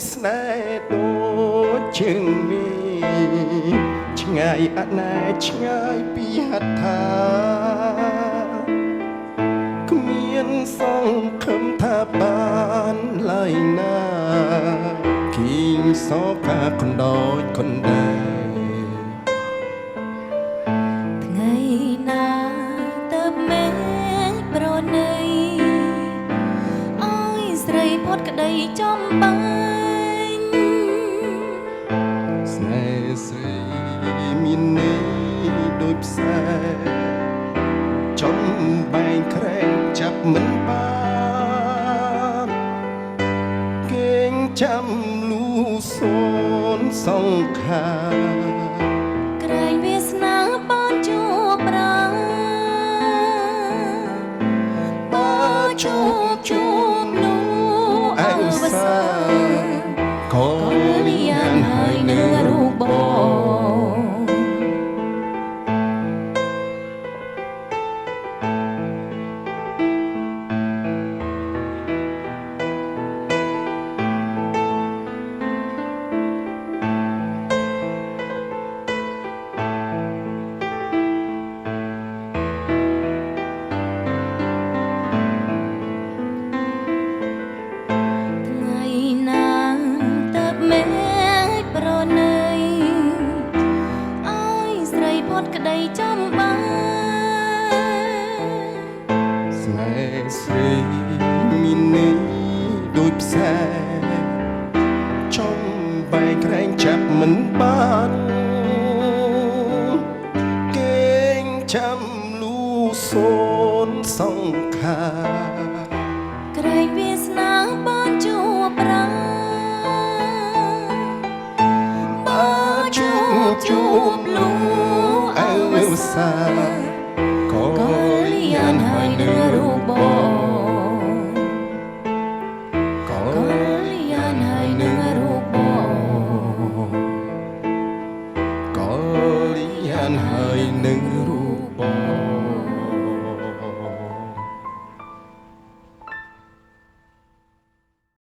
ស្នេហ៍ដូចជើងនេះឆ្ងាយអណែតឆ្ងាយពីហត្ថាគ្មានសង្ឃឹមថាបានឡើយណាគីងសោកាកណ្ដោយកណ្ដែថ្ងៃណាទៅមែនប្រណីអើយស្រីផុតក្តីចំបាញ់ស្នេហ៍ស្រីមានន័យដូចផ្សែចំបែងក្រែងចាប់មិនបានគេងចាំលូសូនសង្ខាក្រែងវាសនាបានជួបប្រាបើជួបនោះអវសាក៏លៀនហើយនៅរូបបងក្តីចំបាស្នេហ៍ស្រីមានន័យដូចផ្សែចំបែងក្រែងចាប់មិនបានគេងចាំលូសូនសង្ខាក្រែងវាសនាបានជួបប្រាបើជួបលូសាក៏លៀនហើយនៅរូបបងក៏លៀនហើយនៅរូបបងក៏លៀនហើយនៅរូបបង